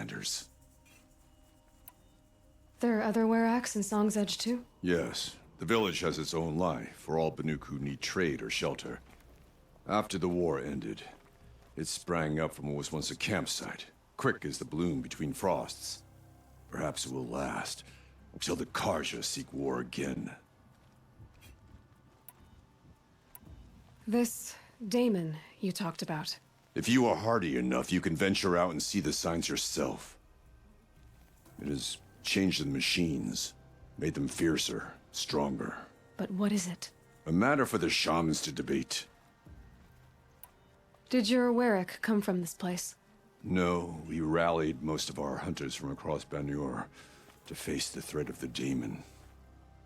Outlanders. There are other Weraks in Song's Edge too? Yes. The village has its own life, for all Banuk who need trade or shelter. After the war ended, it sprang up from what was once a campsite, quick as the bloom between frosts. Perhaps it will last, until the Karja seek war again. This Daemon you talked about. If you are hardy enough, you can venture out and see the signs yourself. It has changed the machines, made them fiercer, stronger. But what is it? A matter for the shamans to debate. Did your Werak come from this place? No, we rallied most of our hunters from across Banur to face the threat of the Daemon.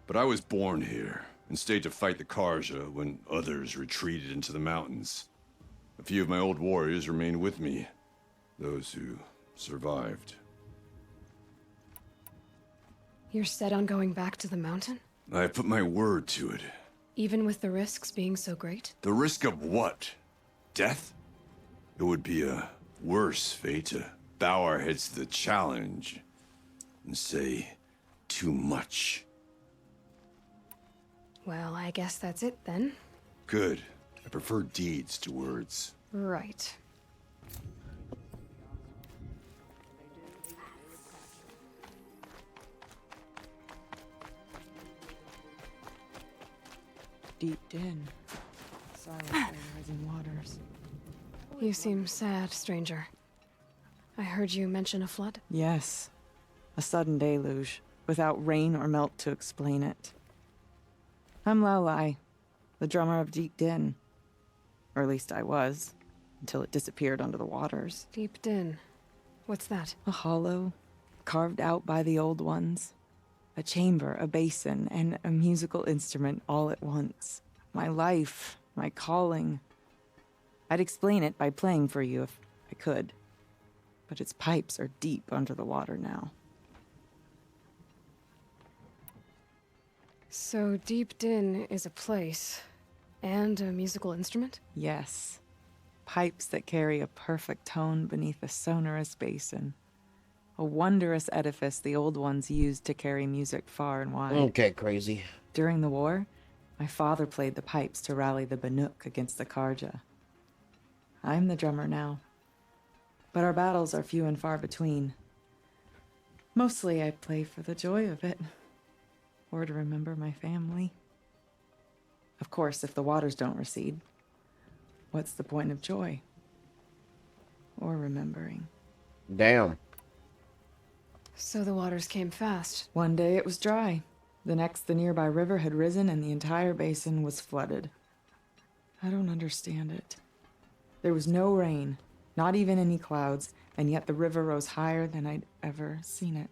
But I was born here, and stayed to fight the Karja when others retreated into the mountains. A few of my old warriors remained with me, those who survived. You're set on going back to the mountain? I put my word to it. Even with the risks being so great? The risk of what? Death? It would be a worse fate to bow our heads to the challenge and say too much. Well, I guess that's it then. Good. I prefer deeds to words. Right. Deep Din. Silent by rising waters. You seem sad, stranger. I heard you mention a flood. Yes. A sudden deluge, without rain or melt to explain it. I'm Laolai, the drummer of Deep Din. Or at least I was, until it disappeared under the waters. Deep Din. What's that? A hollow, carved out by the old ones. A chamber, a basin, and a musical instrument all at once. My life, my calling. I'd explain it by playing for you if I could. But its pipes are deep under the water now. So Deep Din is a place, and a musical instrument? Yes. Pipes that carry a perfect tone beneath a sonorous basin. A wondrous edifice the old ones used to carry music far and wide. Okay, crazy. During the war, my father played the pipes to rally the Banuk against the Karja. I'm the drummer now. But our battles are few and far between. Mostly I play for the joy of it. Or to remember my family. Of course, if the waters don't recede, what's the point of joy? Or remembering? Damn. So the waters came fast. One day it was dry. The next, the nearby river had risen and the entire basin was flooded. I don't understand it. There was no rain, not even any clouds, and yet the river rose higher than I'd ever seen it.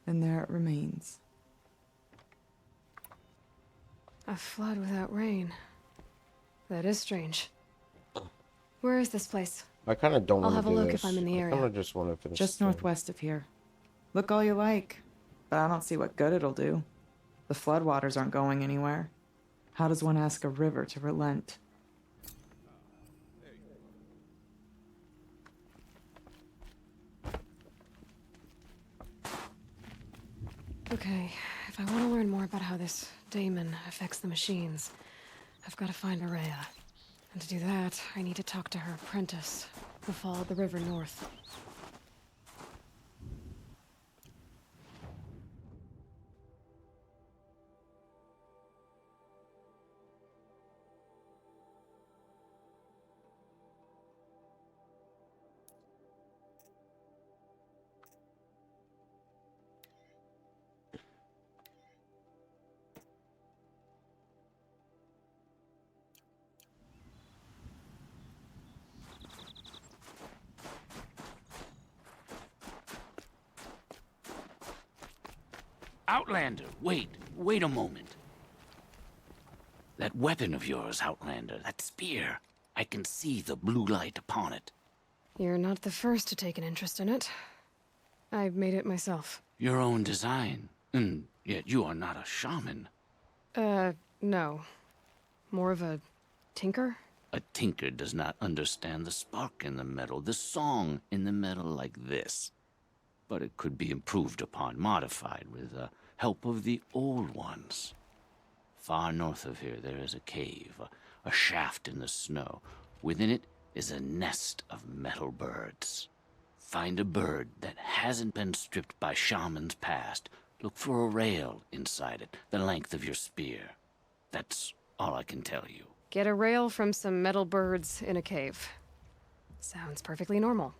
And there it remains. A flood without rain. That is strange. Where is this place? I kind of don't I'll want to have a do look this. if I'm in the I area. kind of just want to finish. Just northwest of here. Look all you like, but I don't see what good it'll do. The floodwaters aren't going anywhere. How does one ask a river to relent? Okay, if I want to learn more about how this Daemon affects the machines, I've got to find Araya. And to do that, I need to talk to her apprentice, who followed the river north. Outlander, wait a moment. That weapon of yours, Outlander, that spear. I can see the blue light upon it. You're not the first to take an interest in it. I made it myself. Your own design. And yet you are not a shaman. No. More of a tinker? A tinker does not understand the spark in the metal, the song in the metal like this. But it could be improved upon, modified, with the help of the old ones. Far north of here there is a cave, a shaft in the snow. Within it is a nest of metal birds. Find a bird that hasn't been stripped by shamans past. Look for a rail inside it, the length of your spear. That's all I can tell you. Get a rail from some metal birds in a cave. Sounds perfectly normal.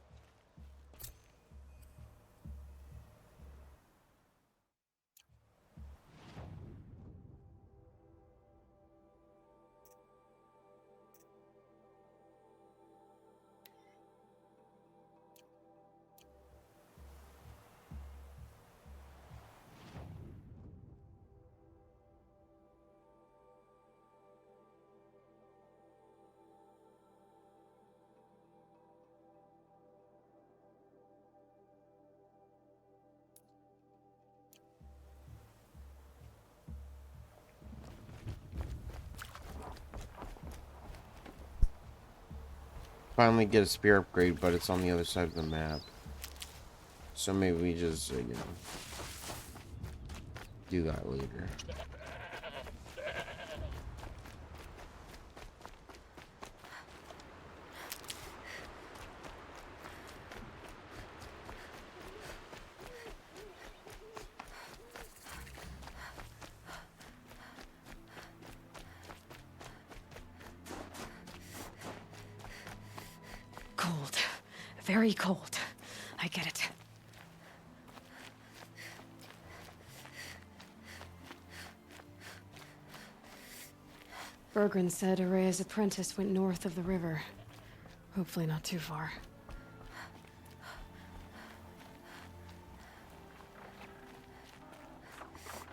Finally get a spear upgrade, but it's on the other side of the map. So maybe we just, do that later. Cold. Very cold. I get it. Bergren said Araya's apprentice went north of the river. Hopefully not too far.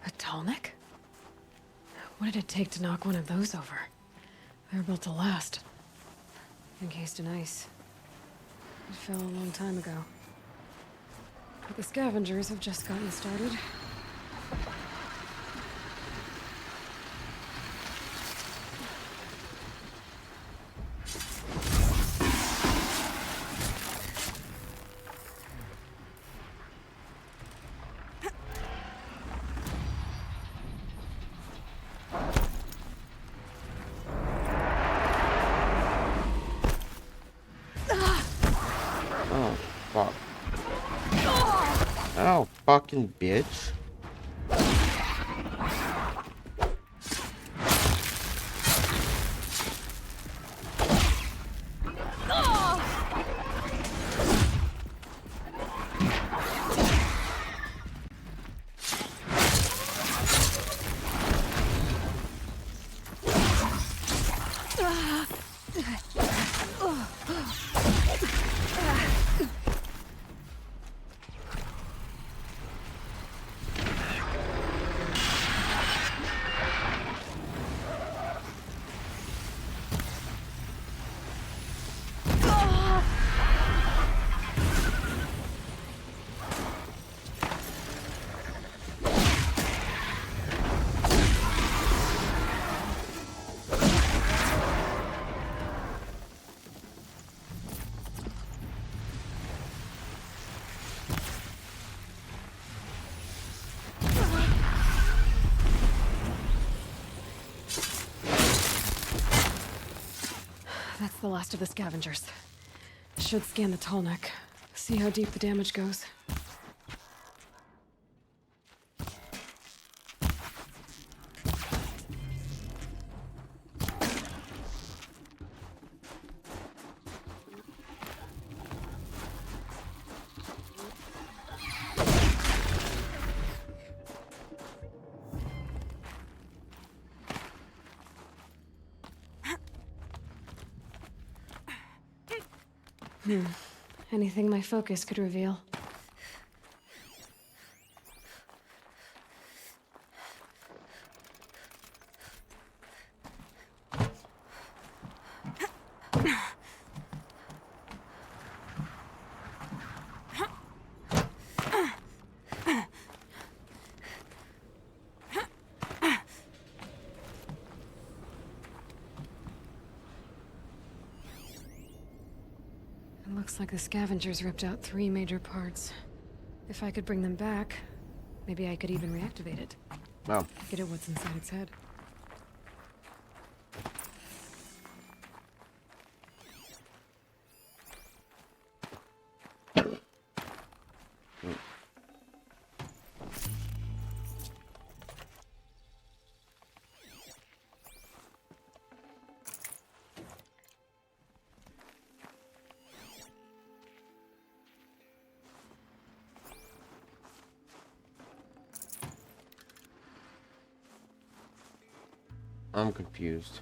A Tallneck? What did it take to knock one of those over? They're built to last. Encased in ice. It fell a long time ago. But the scavengers have just gotten started. Oh, fuck. Oh, fucking bitch. That's the last of the scavengers. Should scan the Tallneck. See how deep the damage goes. Anything my focus could reveal. Looks like the scavengers ripped out 3 major parts. If I could bring them back, maybe I could even reactivate it. Oh, Get at what's inside its head. I'm confused.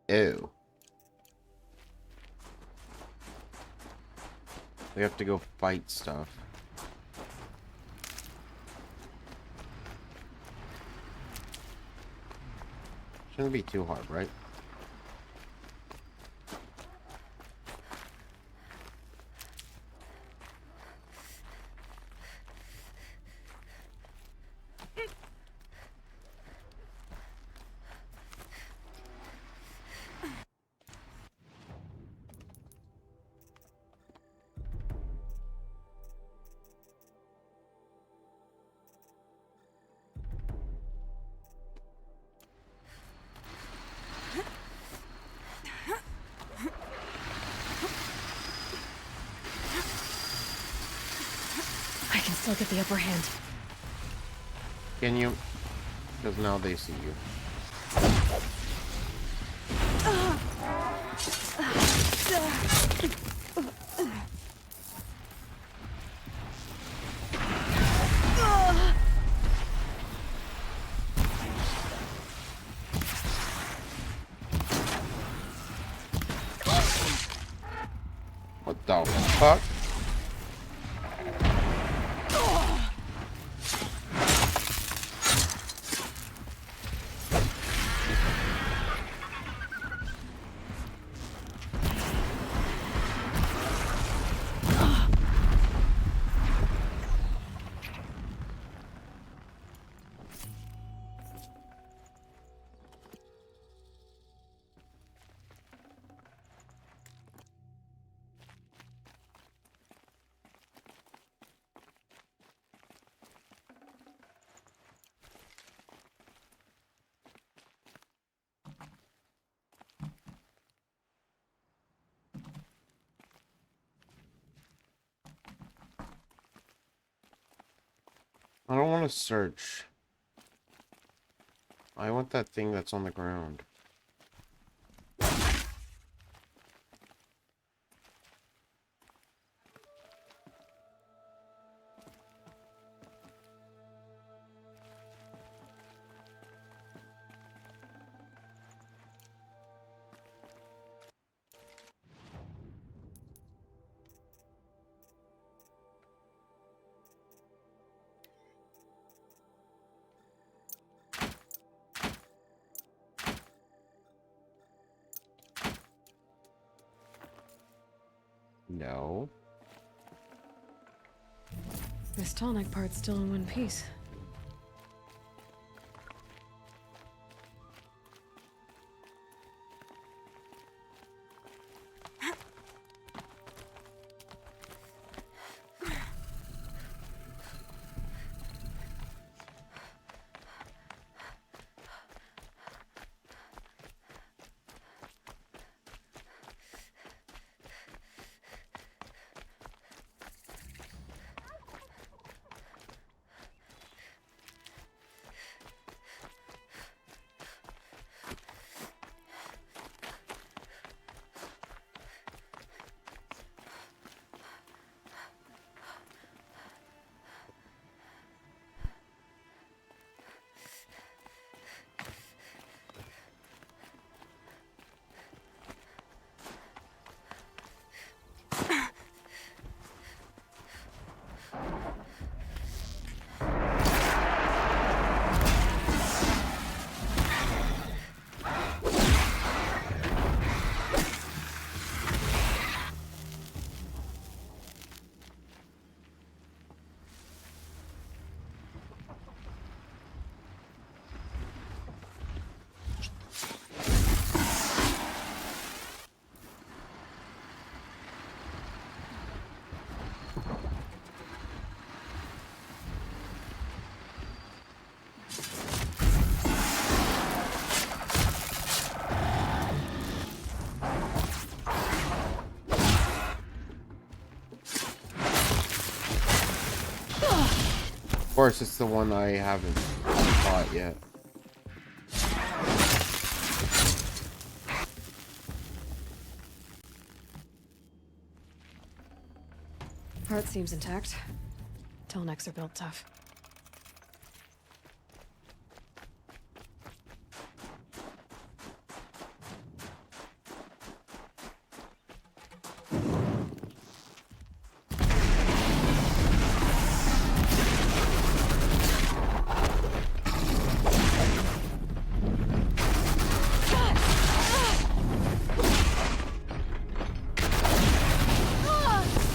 Ew. We have to go fight stuff. Shouldn't be too hard, right? I can still get the upper hand. Can you? Because now they see you. What the fuck? I don't want to search. I want that thing that's on the ground. No. This tonic part's still in one piece. Of course, it's the one I haven't fought yet. Part seems intact. Telnecks are built tough.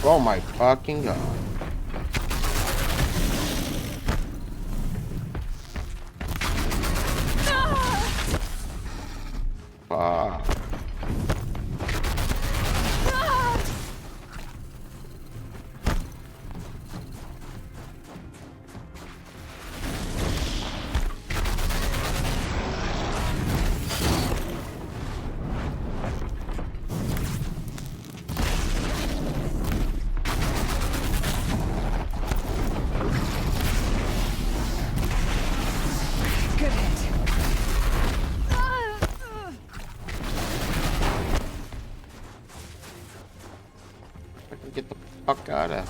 Oh my fucking god. Fuck. Good hit. I can get the fuck out of.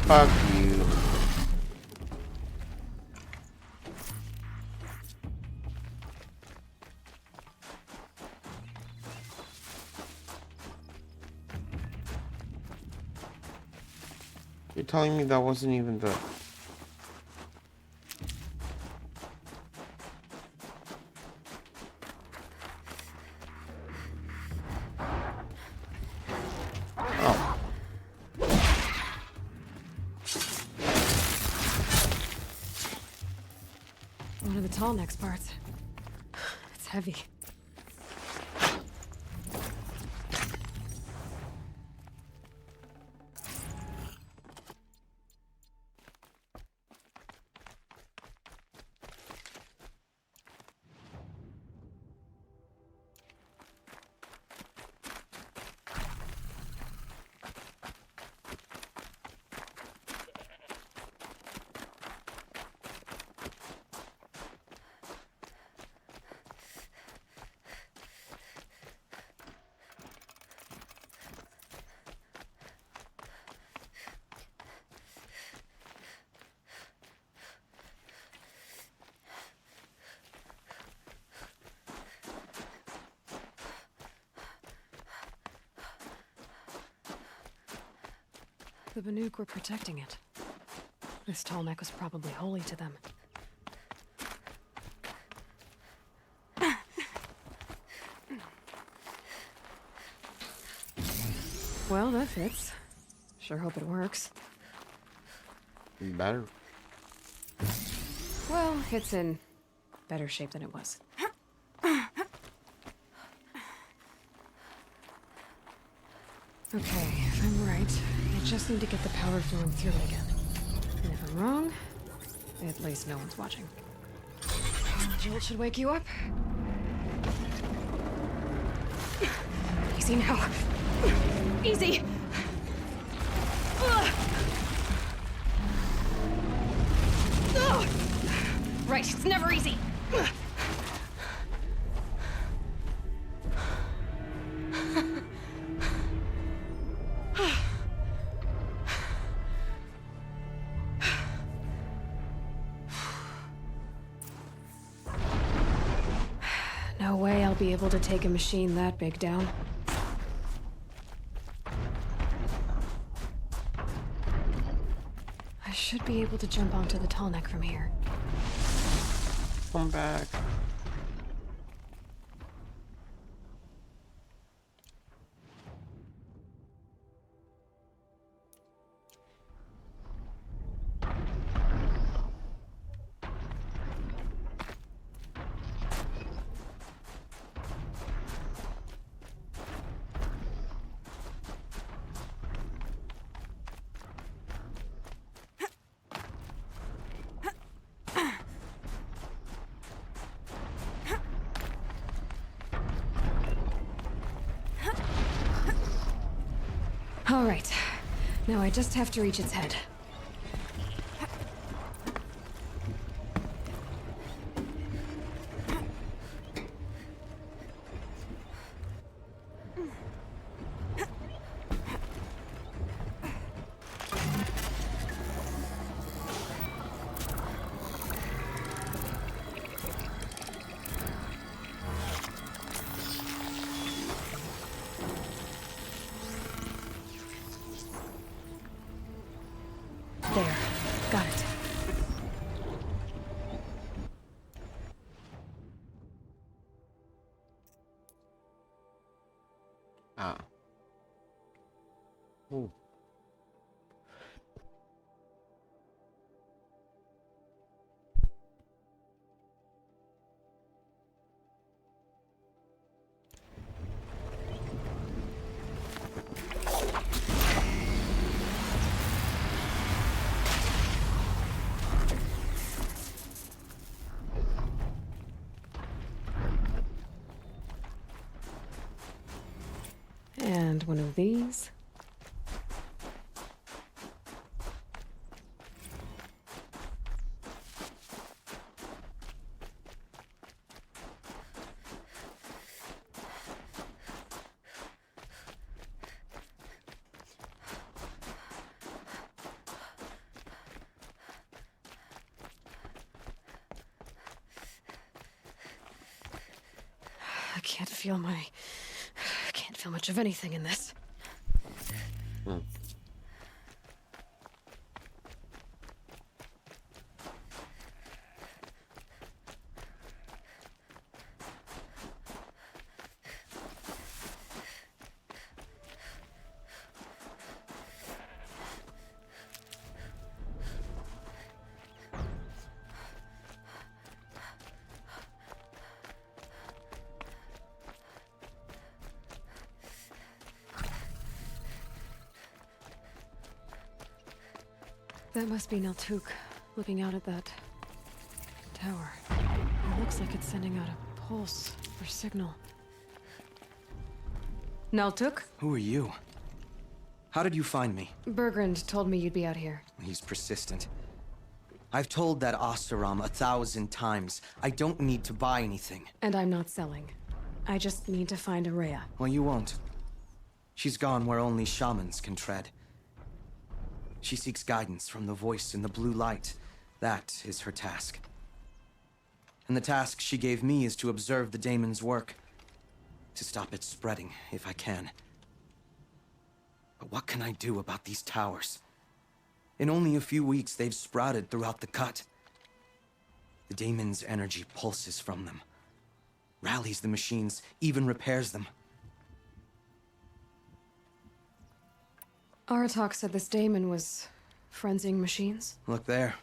Fuck you. You're telling me that wasn't even the... Oh. One of the Telnecks parts. It's heavy. the Banuk were protecting it. This Tallneck was probably holy to them. Well, that fits. Sure hope it works. Better. Well, it's in better shape than it was. Okay, if I'm right, I just need to get the power flowing through it again. And if I'm wrong, at least no one's watching. Jolt should wake you up. Easy now. Easy! Ugh. Ugh. Right, it's never easy. No way I'll be able to take a machine that big down. I should be able to jump onto the Tallneck from here. Come back. All right. Now I just have to reach its head. There. Got it. Ah. Ooh. And one of these. I can't feel much of anything in this. That must be Naltuk, looking out at that tower. It looks like it's sending out a pulse or signal. Naltuk? Who are you? How did you find me? Bergrand told me you'd be out here. He's persistent. I've told that Oseram 1,000 times. I don't need to buy anything. And I'm not selling. I just need to find Araya. Well, you won't. She's gone where only shamans can tread. She seeks guidance from the voice in the blue light. That is her task. And the task she gave me is to observe the daemon's work. To stop it spreading, if I can. But what can I do about these towers? In only a few weeks, they've sprouted throughout the cut. The daemon's energy pulses from them, rallies the machines, even repairs them. Aratak said this daemon was frenzying machines. Look there.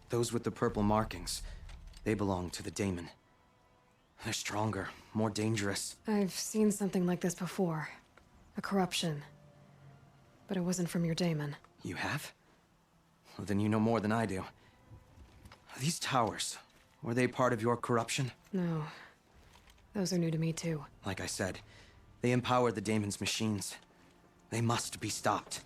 Those with the purple markings. They belong to the daemon. They're stronger, more dangerous. I've seen something like this before. A corruption. But it wasn't from your daemon. You have? Well, then you know more than I do. These towers, were they part of your corruption? No. Those are new to me, too. Like I said, they empower the daemon's machines. They must be stopped.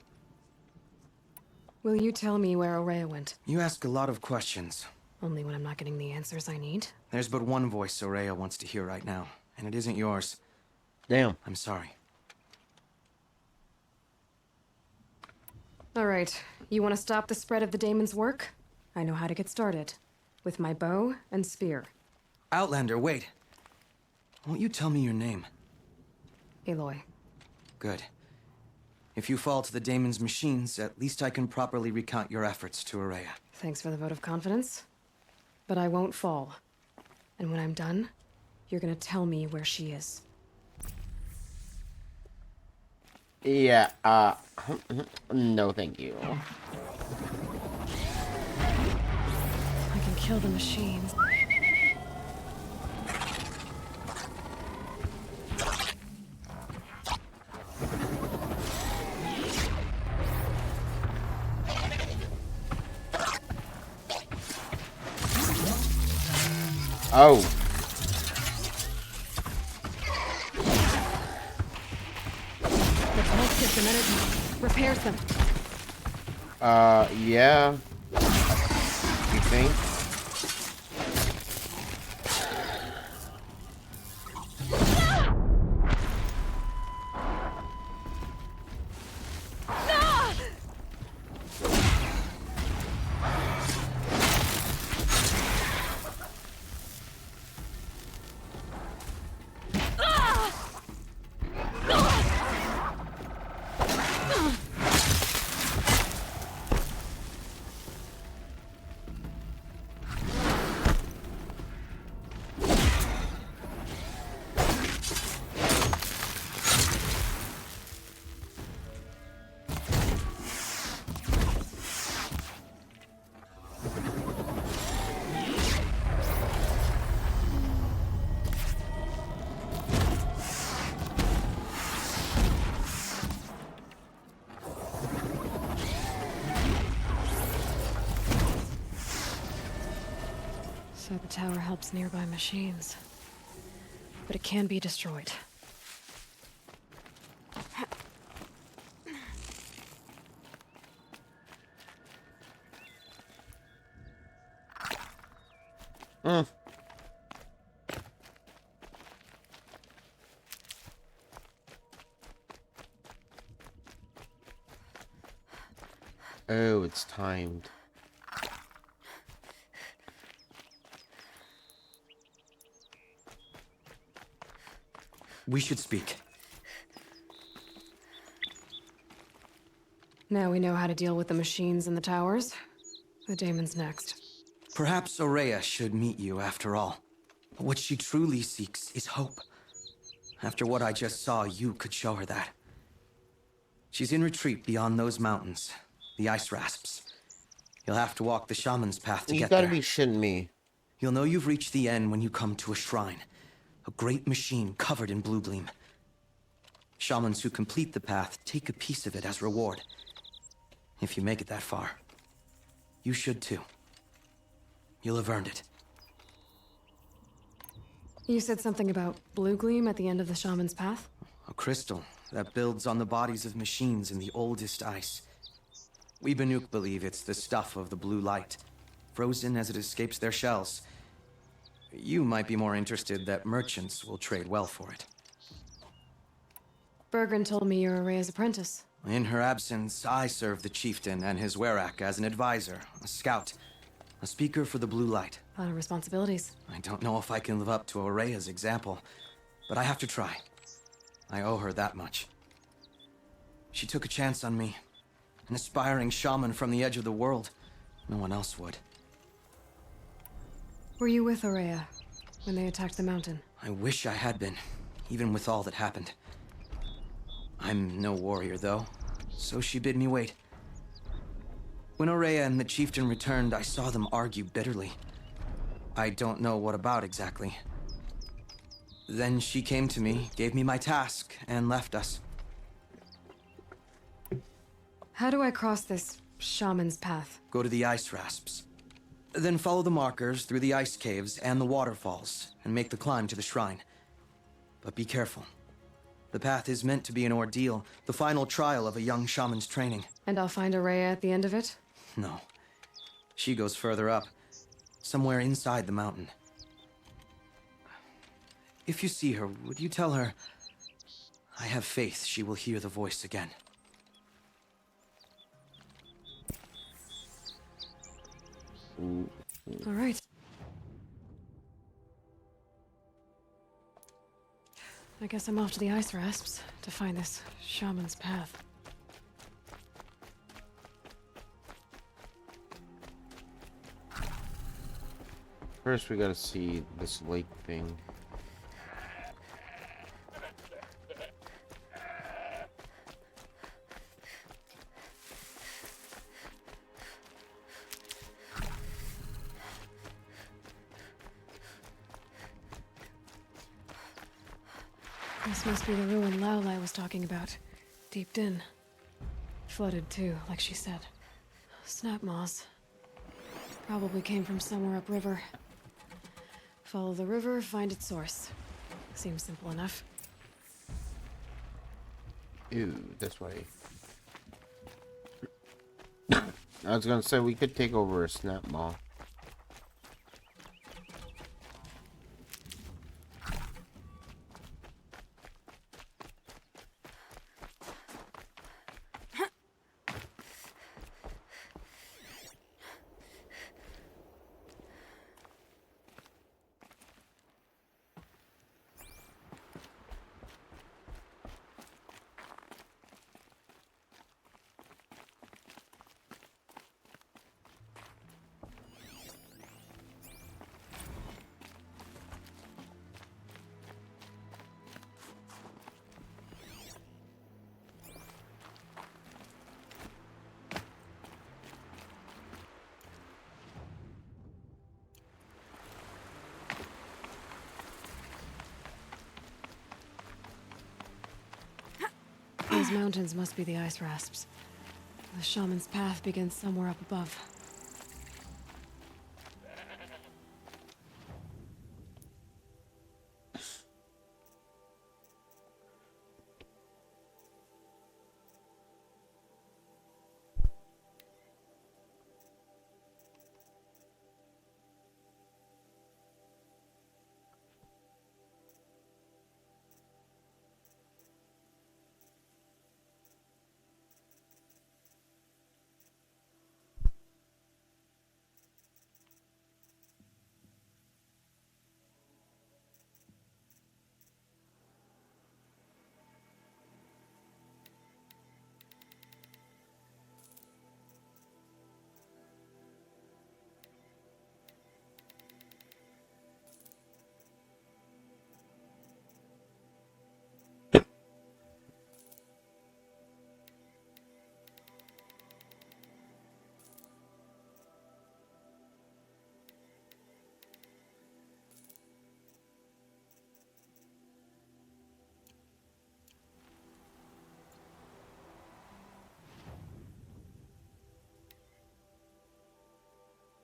Will you tell me where Ourea went? You ask a lot of questions. Only when I'm not getting the answers I need. There's but one voice Ourea wants to hear right now, and it isn't yours. Damn. I'm sorry. All right. You want to stop the spread of the daemon's work? I know how to get started. With my bow and spear. Outlander, wait. Won't you tell me your name? Aloy. Good. If you fall to the daemon's machines, at least I can properly recount your efforts to Ourea. Thanks for the vote of confidence. But I won't fall. And when I'm done, you're gonna tell me where she is. Yeah, no thank you. I can kill the machines. Oh. Let's both get some energy. Repairs them. Yeah. You think? So the tower helps nearby machines. But it can be destroyed. Oh, it's timed. We should speak. Now we know how to deal with the machines in the towers. The daemon's next. Perhaps Ourea should meet you after all. What she truly seeks is hope. After what I just saw, you could show her that. She's in retreat beyond those mountains, the ice rasps. You'll have to walk the shaman's path to You get gotta there. be shitting me. You'll know you've reached the end when you come to a shrine. A great machine covered in blue gleam. Shamans who complete the path take a piece of it as reward. If you make it that far, you should too. You'll have earned it. You said something about blue gleam at the end of the shaman's path? A crystal that builds on the bodies of machines in the oldest ice. We Banuk believe it's the stuff of the blue light, frozen as it escapes their shells. You might be more interested that merchants will trade well for it. Bergren told me you're Ourea's apprentice. In her absence, I serve the chieftain and his werak as an advisor, a scout, a speaker for the blue light. A lot of responsibilities. I don't know if I can live up to Ourea's example, but I have to try. I owe her that much. She took a chance on me, An aspiring shaman from the edge of the world. No one else would. Were you with Aurea when they attacked the mountain? I wish I had been, even with all that happened. I'm no warrior, though, so she bid me wait. When Aurea and the chieftain returned, I saw them argue bitterly. I don't know what about exactly. Then she came to me, gave me my task, and left us. How do I cross this shaman's path? Go to the ice rasps. Then follow the markers through the ice caves and the waterfalls, and make the climb to the shrine. But be careful. The path is meant to be an ordeal, the final trial of a young shaman's training. And I'll find Aurea at the end of it? No. She goes further up, somewhere inside the mountain. If you see her, would you tell her, I have faith she will hear the voice again. All right. I guess I'm off to the ice rasps to find this shaman's path. First, we gotta see this lake thing. This must be the ruin Laolai was talking about. Deep in. Flooded too, like she said. Snap moss. Probably came from somewhere upriver. Follow the river, find its source. Seems simple enough. Ew, this way. I was gonna say we could take over a snap mall. These mountains must be the ice rasps. The shaman's path begins somewhere up above.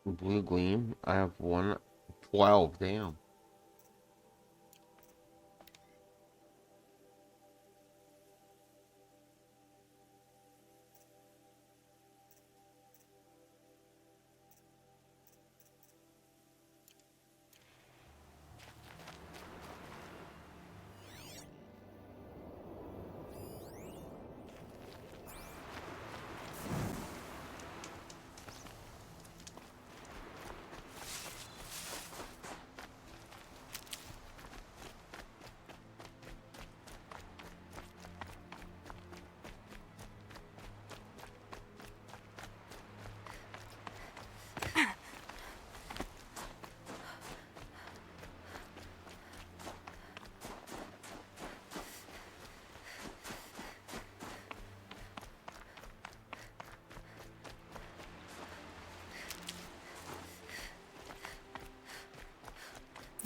Blue gleam. I have 112. Damn.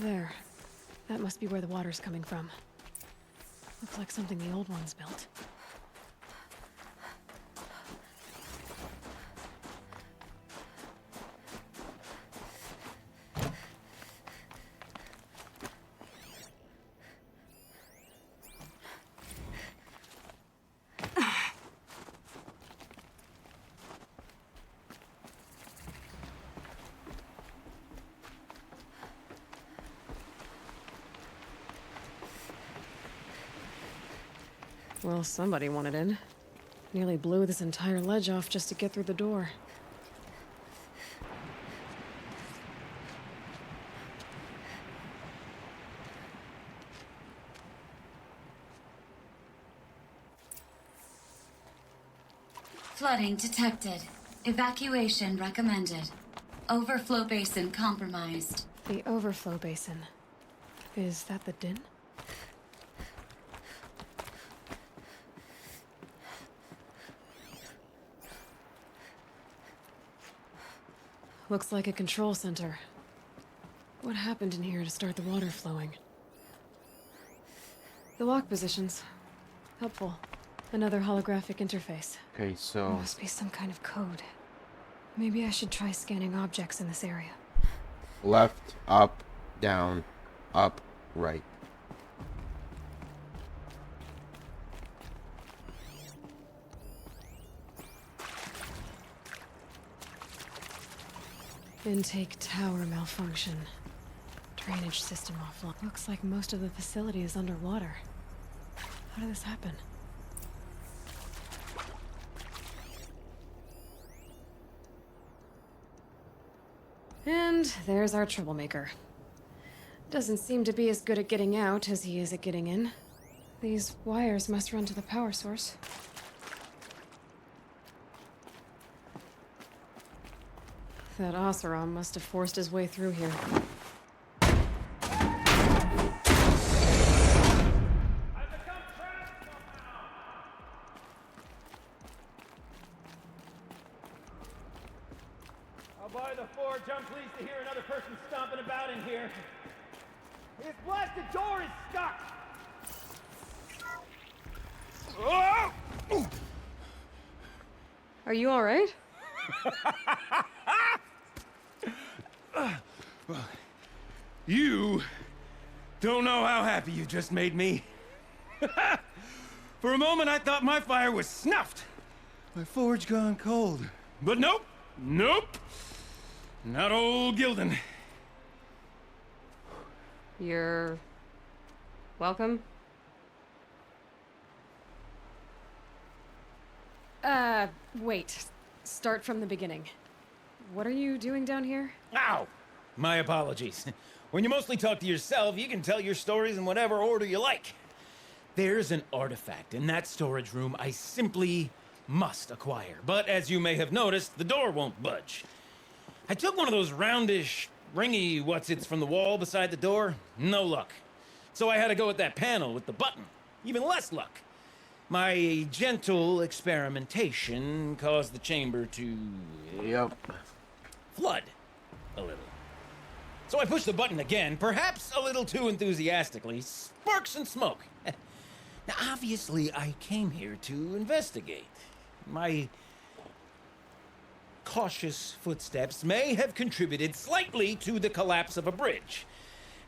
there. That must be where the water's coming from. Looks like something the old ones built. Well, somebody wanted in. Nearly blew this entire ledge off just to get through the door. Flooding detected. Evacuation recommended. Overflow basin compromised. The overflow basin. Is that the Din? Looks like a control center. What happened in here to start the water flowing? The lock positions. Helpful. Another holographic interface. Okay, so Must be some kind of code. Maybe I should try scanning objects in this area. left, up, down, up, right. Intake tower malfunction. Drainage system offline. Looks like most of the facility is underwater. How did this happen? And there's our troublemaker. Doesn't seem to be as good at getting out as he is at getting in. These wires must run to the power source. That Oseram must have forced his way through here. I'll buy the forge. I'm pleased to hear another person stomping about in here. This blasted door is stuck! Oh! Are you alright? You don't know how happy you just made me. For a moment, I thought my fire was snuffed. My forge gone cold. But nope. Nope. Not old Gildan. You're... welcome? Wait. Start from the beginning. What are you doing down here? Ow! My apologies. When you mostly talk to yourself, you can tell your stories in whatever order you like. There's an artifact in that storage room I simply must acquire. But as you may have noticed, the door won't budge. I took one of those roundish, ringy what's-its from the wall beside the door. No luck. So I had to go with that panel with the button. Even less luck. My gentle experimentation caused the chamber to... Yep. flood a little. So I pushed the button again, perhaps a little too enthusiastically. Sparks and smoke. Now, obviously, I came here to investigate. My cautious footsteps may have contributed slightly to the collapse of a bridge.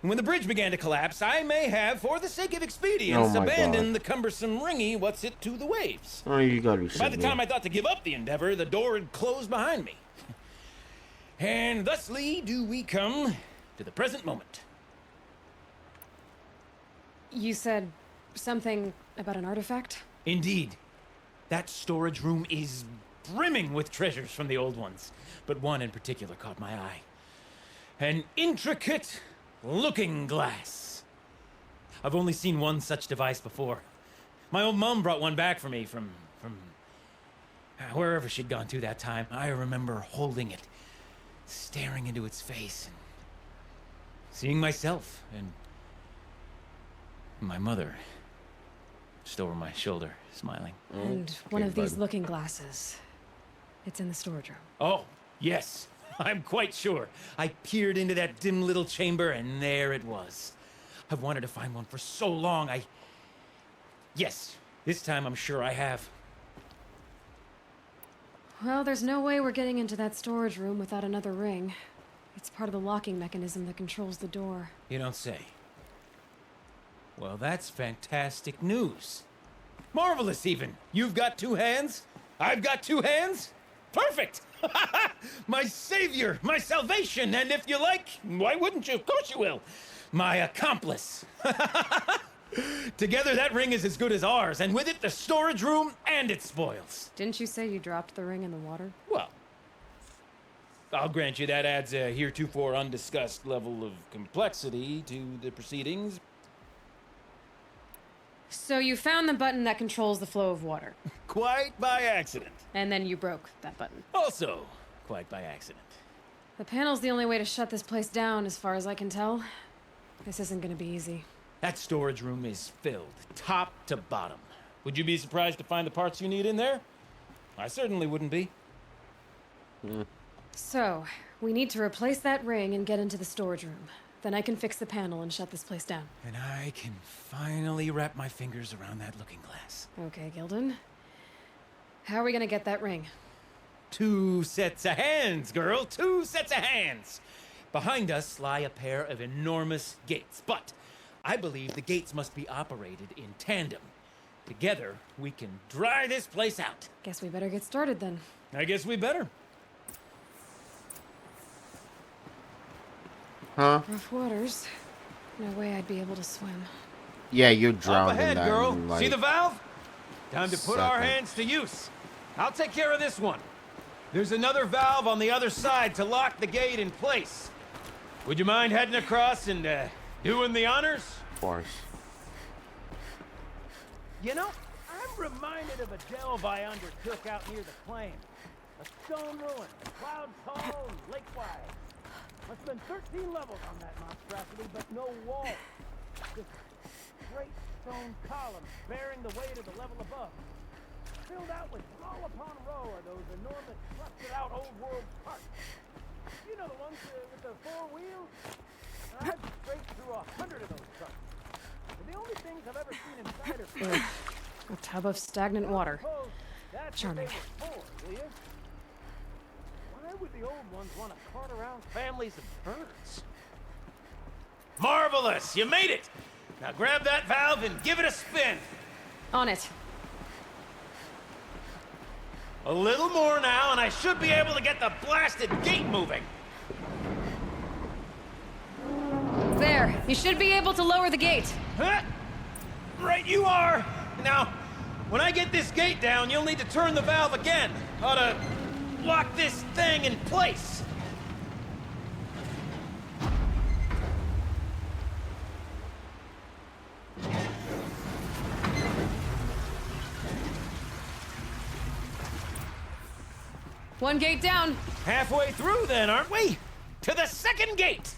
And when the bridge began to collapse, I may have, for the sake of expedience, Oh my abandoned God. the cumbersome ringy what's-it to the waves. Oh, you gotta be By shitting the me. time I thought to give up the endeavor, the door had closed behind me. And thusly do we come to the present moment. You said something about an artifact? Indeed. That storage room is brimming with treasures from the old ones, but one in particular caught my eye. An intricate looking glass. I've only seen one such device before. My old mum brought one back for me from wherever she'd gone to that time. I remember holding it, staring into its face, and seeing myself and my mother just over my shoulder, smiling. And one of these bud. looking glasses. It's in the storage room. Oh, yes. I'm quite sure. I peered into that dim little chamber, and there it was. I've wanted to find one for so long, Yes, this time I'm sure I have. Well, there's no way we're getting into that storage room without another ring. It's part of the locking mechanism that controls the door. You don't say. Well, that's fantastic news. Marvelous, even. You've got 2 hands. I've got 2 hands. Perfect! My savior, my salvation, and if you like, why wouldn't you? Of course you will. My accomplice. Together, that ring is as good as ours, and with it, the storage room and its spoils. Didn't you say you dropped the ring in the water? Well, I'll grant you that adds a heretofore undiscussed level of complexity to the proceedings. So you found the button that controls the flow of water. Quite by accident. And then you broke that button. Also, quite by accident. The panel's the only way to shut this place down, as far as I can tell. This isn't gonna be easy. That storage room is filled, top to bottom. Would you be surprised to find the parts you need in there? I certainly wouldn't be. So, we need to replace that ring and get into the storage room. Then I can fix the panel and shut this place down. And I can finally wrap my fingers around that looking glass. Okay, Gilden. How are we gonna get that ring? 2 sets of hands, girl. 2 sets of hands. Behind us lie a pair of enormous gates, but I believe the gates must be operated in tandem. Together, we can dry this place out. Guess we better get started then. I guess we better. Huh? Rough waters. No way I'd be able to swim. Yeah, you Up drowned ahead, in that. girl. in, like, See the valve? Time to put our second. hands to use. I'll take care of this one. There's another valve on the other side to lock the gate in place. Would you mind heading across and doing the honors? Of course. You know, I'm reminded of a delve I undertook out near the claim. A stone ruin, cloud tall and lake wide. Must have been 13 levels on that monstrosity, but no walls. Just straight stone columns bearing the weight of the level above. Filled out with row upon row of those enormous rusted out old world parts. You know the ones with the 4 wheels? I've straight through 100 of those trucks. The only things I've ever seen inside are... Ugh. A tub of stagnant water. That's Charming. what they were for, will you? Why would the old ones want to cart around families of birds? Marvelous! You made it! Now grab that valve and give it a spin. On it. A little more now, and I should be able to get the blasted gate moving. There. You should be able to lower the gate. Huh? Right you are! Now, when I get this gate down, you'll need to turn the valve again. Ought to lock this thing in place. One gate down. Halfway through then, aren't we? To the second gate!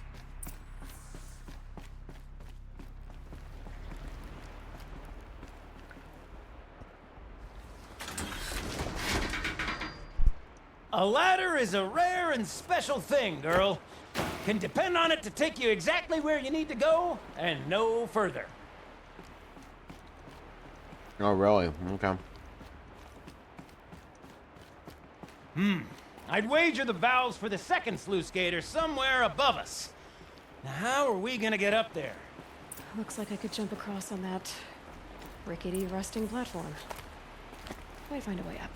A ladder is a rare and special thing, girl. Can depend on it to take you exactly where you need to go, and no further. Oh, really? Okay. I'd wager the valves for the second sluice gate are somewhere above us. Now, how are we gonna get up there? Looks like I could jump across on that rickety rusting platform. Might find a way up.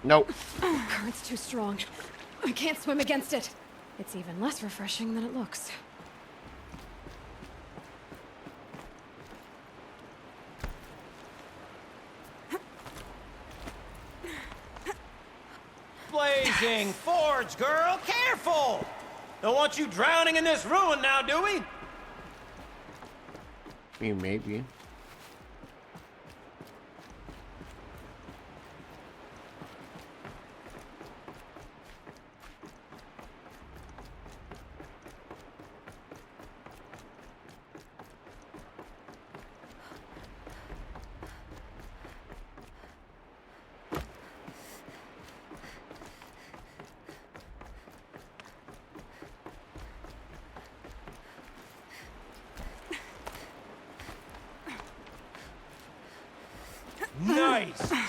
Nope. Current's too strong. I can't swim against it. It's even less refreshing than it looks. Blazing forge, girl! Careful! Don't want you drowning in this ruin now, do we? I mean, maybe.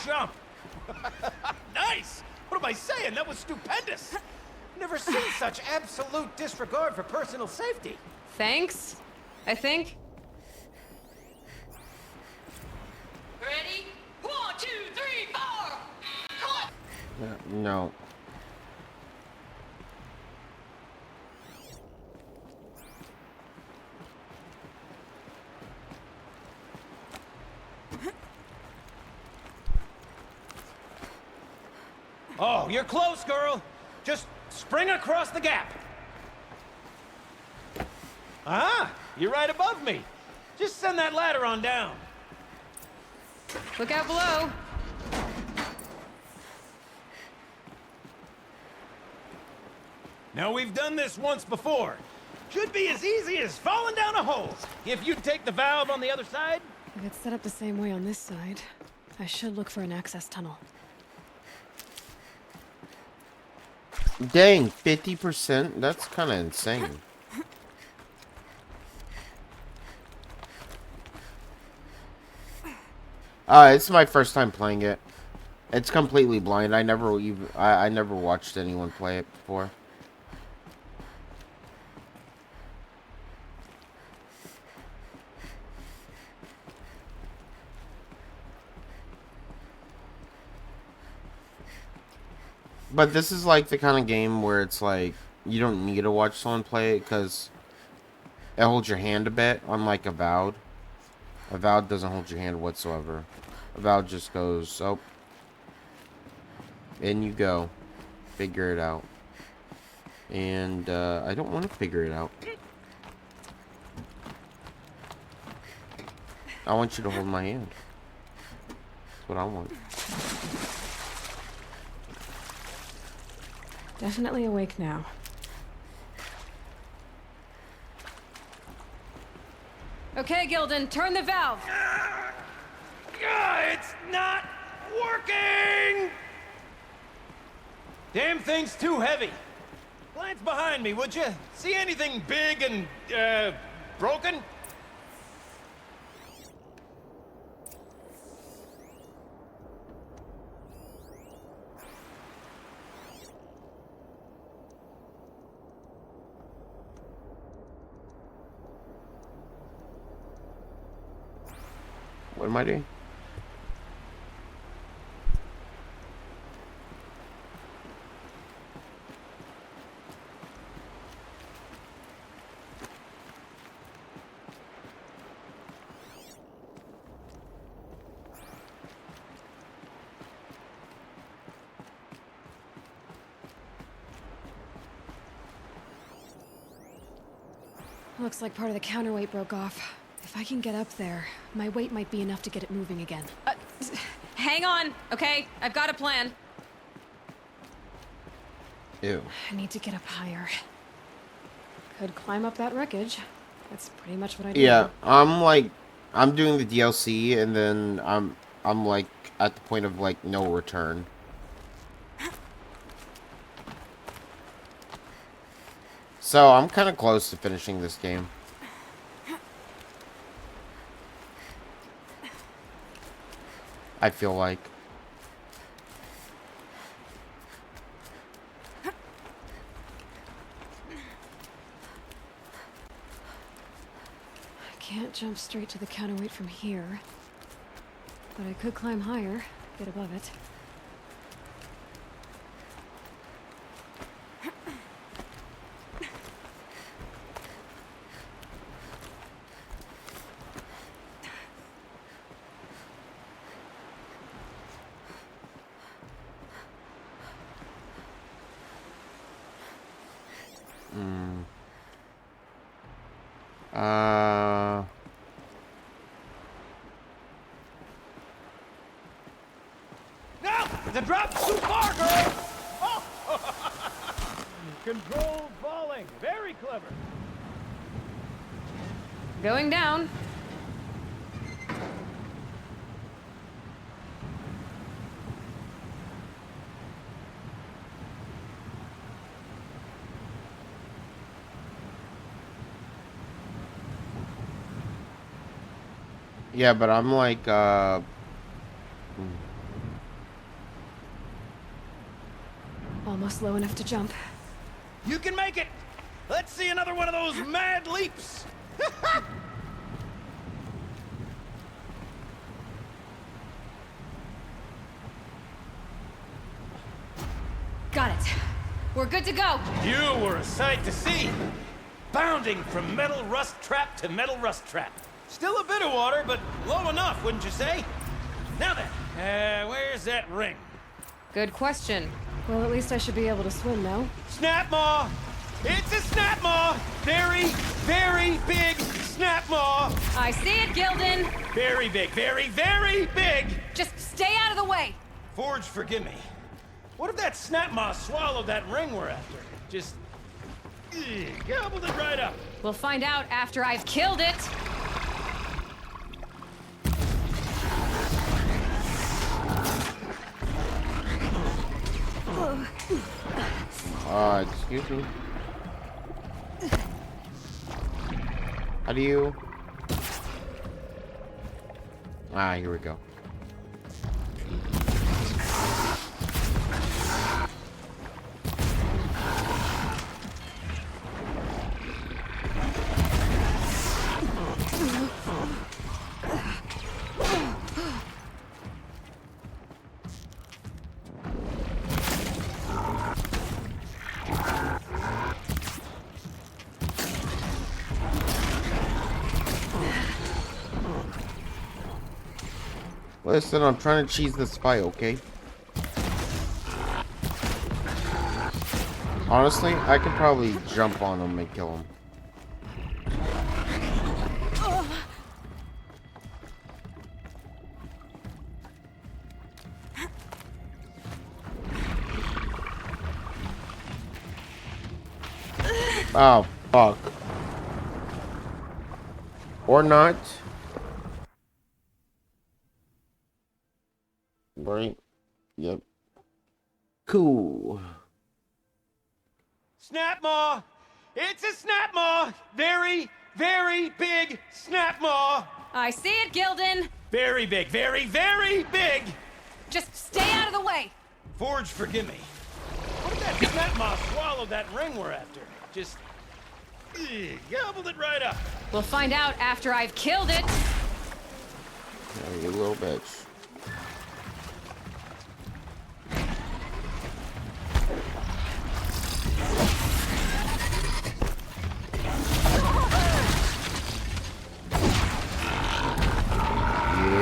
jump. Nice! What am I saying? That was stupendous! Never seen such absolute disregard for personal safety. Thanks, I think. Ready? 1, 2, 3, 4! Cut! No. Oh, you're close, girl. Just spring across the gap. Ah, you're right above me. Just send that ladder on down. Look out below. Now, we've done this once before. Should be as easy as falling down a hole. If you take the valve on the other side. If it's set up the same way on this side, I should look for an access tunnel. Dang, 50%? That's kind of insane. It's my first time playing it. It's completely blind. I never watched anyone play it before. But this is like the kind of game where it's like you don't need to watch someone play it because it holds your hand a bit, unlike Avowed. Avowed doesn't hold your hand whatsoever. Avowed just goes, oh, in you go. Figure it out. And I don't want to figure it out. I want you to hold my hand. That's what I want. Definitely awake now. Okay, Gildan, turn the valve. It's not working! Damn thing's too heavy. Glance behind me, would you? See anything big and, broken? What am I doing? Looks like part of the counterweight broke off. If I can get up there, my weight might be enough to get it moving again. Hang on, okay? I've got a plan. Ew. I need to get up higher. Could climb up that wreckage. That's pretty much what I do. Yeah, I'm doing the DLC, and then I'm like at the point of like no return. So I'm kind of close to finishing this game. I feel like. I can't jump straight to the counterweight from here. But I could climb higher, get above it. No! The drop's too far, girl! Oh. Controlled falling. Very clever. Going down. Yeah, but I'm like Almost low enough to jump. You can make it! Let's see another one of those mad leaps! Got it. We're good to go. You were a sight to see. Bounding from metal rust trap to metal rust trap. Still a bit of water, but low enough, wouldn't you say? Now then, where's that ring? Good question. Well, at least I should be able to swim now. Snap maw! It's a snap maw! Very, very big snap maw! I see it, Gildan. Very big, very, very big! Just stay out of the way. Forge, forgive me. What if that snap maw swallowed that ring we're after? Just gobbled it right up. We'll find out after I've killed it. Excuse me. How do you... Ah, here we go. Listen, I'm trying to cheese this fight, okay? Honestly, I could probably jump on him and kill him. Oh, fuck. Or not. Right? Yep. Cool. Snap maw! It's a snap maw! Very, very big snap maw! I see it, Gildan. Very big, very, very big! Just stay out of the way. Forge, forgive me. What if that snap maw swallowed that ring we're after? Just gobbled it right up. We'll find out after I've killed it. Yeah, you little bitch.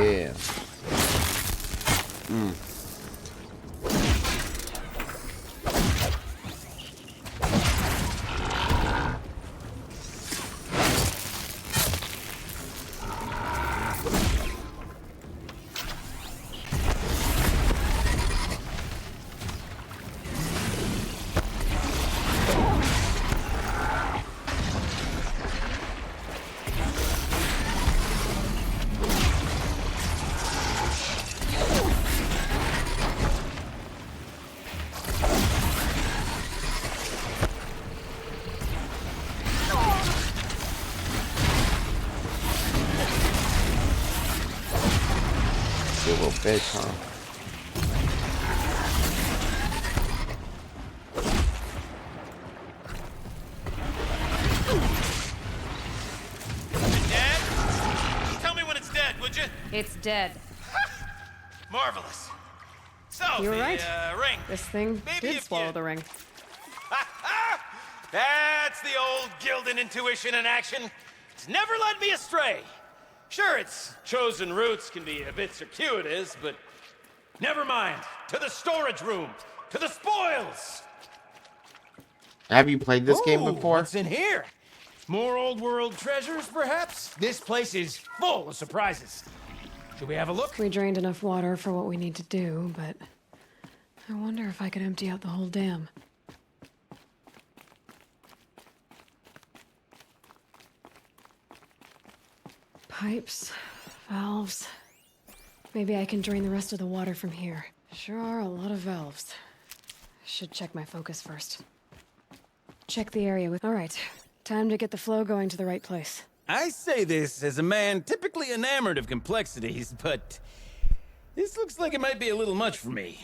Yeah. Little bitch, huh? Dad? Tell me when it's dead, would you? It's dead. Marvelous. So, You were the right. Ring. This thing Maybe did if swallow you- the ring. That's the old Gildan intuition in action. It's never led me astray. Sure, its chosen routes can be a bit circuitous, but never mind. To the storage room. To the spoils. Have you played this game Ooh, before? What's in here? More old world treasures, perhaps? This place is full of surprises. Should we have a look? We drained enough water for what we need to do, but I wonder if I could empty out the whole dam. Pipes, valves. Maybe I can drain the rest of the water from here. Sure are a lot of valves. Should check my focus first. Check the area with... All right, time to get the flow going to the right place. I say this as a man typically enamored of complexities, but this looks like it might be a little much for me.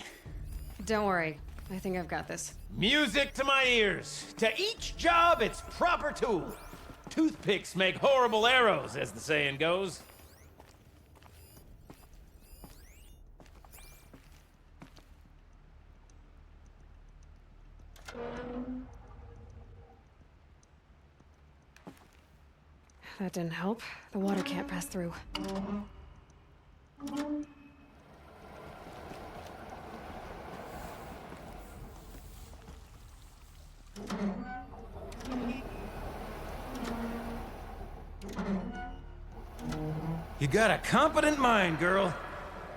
Don't worry. I think I've got this. Music to my ears. To each job, its proper tool. Toothpicks make horrible arrows, as the saying goes. That didn't help. The water can't pass through. You got a competent mind, girl.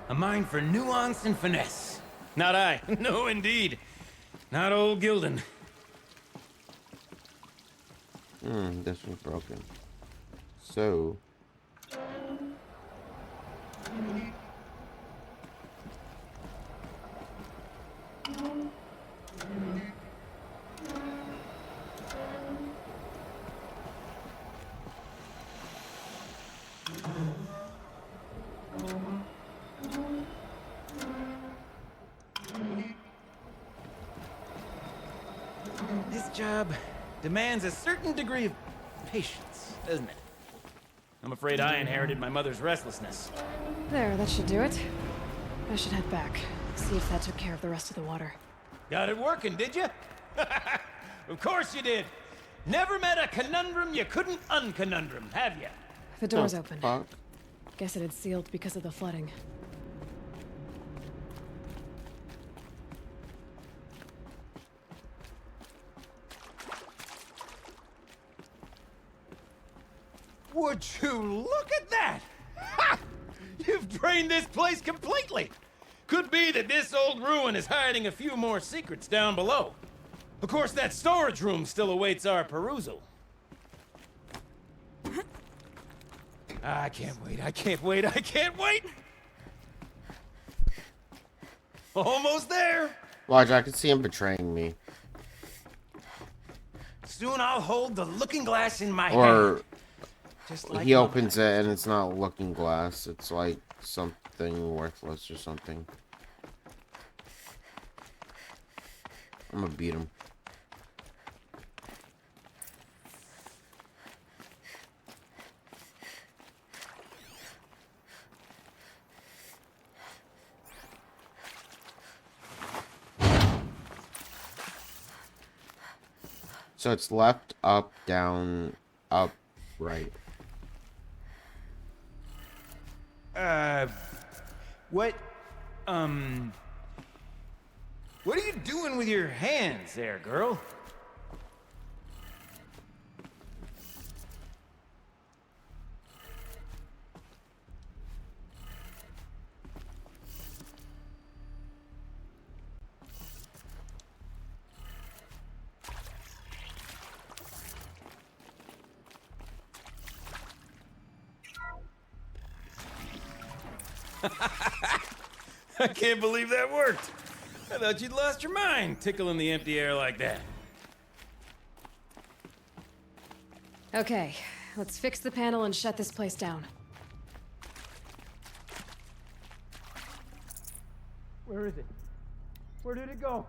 A mind for nuance and finesse. Not I. No, indeed. Not old Gildan. This one's broken. So... This job demands a certain degree of patience, doesn't it? I'm afraid I inherited my mother's restlessness. There, that should do it. I should head back. See if that took care of the rest of the water. Got it working, did you? Of course you did. Never met a conundrum you couldn't unconundrum, have you? The door's open. Fuck. Guess it had sealed because of the flooding. Would you look at that? Ha! You've drained this place completely. Could be that this old ruin is hiding a few more secrets down below. Of course, that storage room still awaits our perusal. I can't wait, I can't wait, I can't wait! Almost there! Watch, I can see him betraying me. Soon I'll hold the looking glass in my Or hand. Just like he my opens it and it's not looking glass. It's like something worthless or something. I'm gonna beat him. So it's left, up, down, up, right. What, what are you doing with your hands there, girl? I can't believe that worked. I thought you'd lost your mind, tickling the empty air like that. Okay, let's fix the panel and shut this place down. Where is it? Where did it go?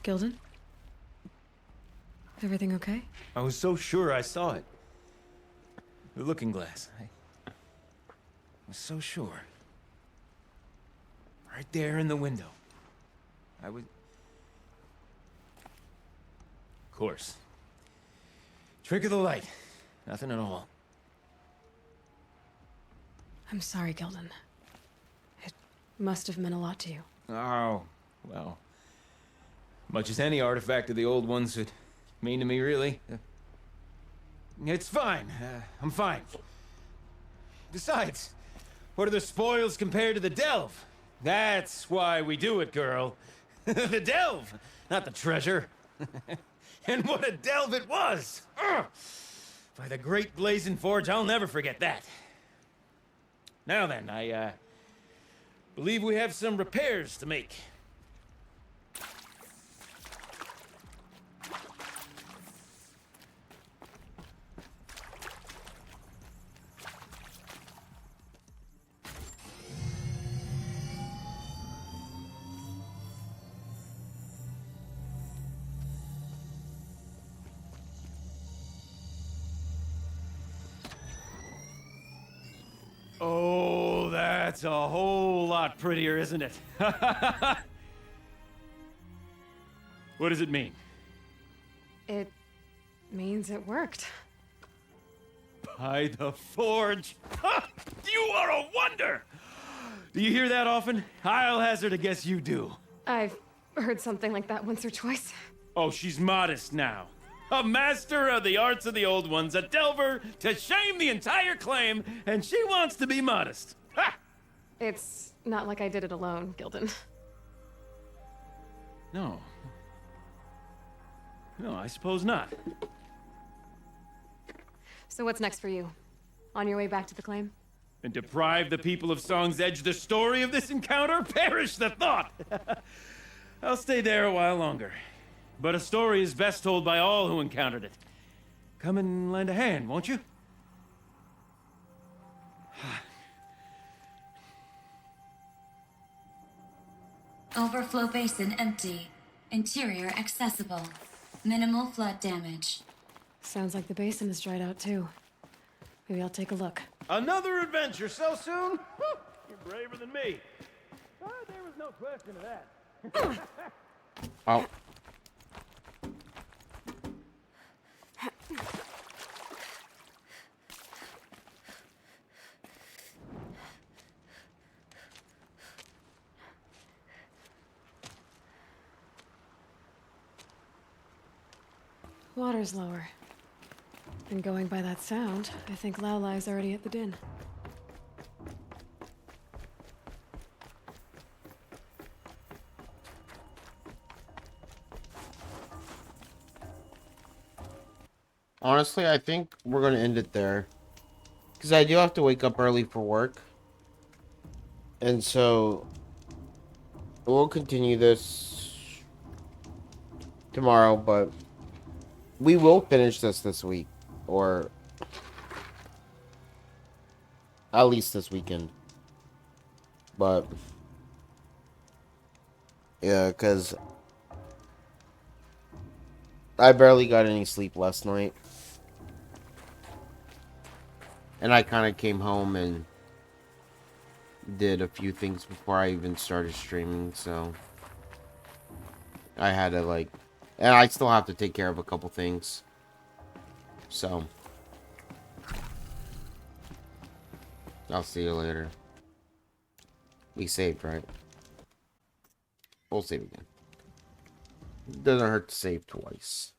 Gildan? Everything okay? I was so sure I saw it. The looking glass. I was so sure. Right there in the window. I was... Of course. Trick of the light. Nothing at all. I'm sorry, Gildan. It must have meant a lot to you. Oh, well. Much as any artifact of the old ones would mean to me, really. It's fine. I'm fine. Besides, what are the spoils compared to the delve? That's why we do it, girl. The delve, not the treasure. And what a delve it was! Ugh! By the great Blazing Forge, I'll never forget that. Now then, I believe we have some repairs to make. Oh, that's a whole lot prettier, isn't it? What does it mean? It means it worked. By the Forge! Ha! You are a wonder! Do you hear that often? I'll hazard a guess you do. I've heard something like that once or twice. Oh, she's modest now. A master of the arts of the old ones, a delver to shame the entire claim, and she wants to be modest. Ha! It's not like I did it alone, Gildan. No. No, I suppose not. So what's next for you? On your way back to the claim? And deprive the people of Song's Edge the story of this encounter? Perish the thought! I'll stay there a while longer. But a story is best told by all who encountered it. Come and lend a hand, won't you? Overflow basin empty. Interior accessible. Minimal flood damage. Sounds like the basin is dried out too. Maybe I'll take a look. Another adventure so soon? You're braver than me. There was no question of that. Oh. Water's lower. And going by that sound, I think Laolai's already at the din. Honestly, I think we're going to end it there. Because I do have to wake up early for work. And so, we'll continue this tomorrow, but we will finish this week. Or at least this weekend. But yeah, because I barely got any sleep last night. And I kind of came home and did a few things before I even started streaming, so I had to and I still have to take care of a couple things. So I'll see you later. We saved, right? We'll save again. Doesn't hurt to save twice.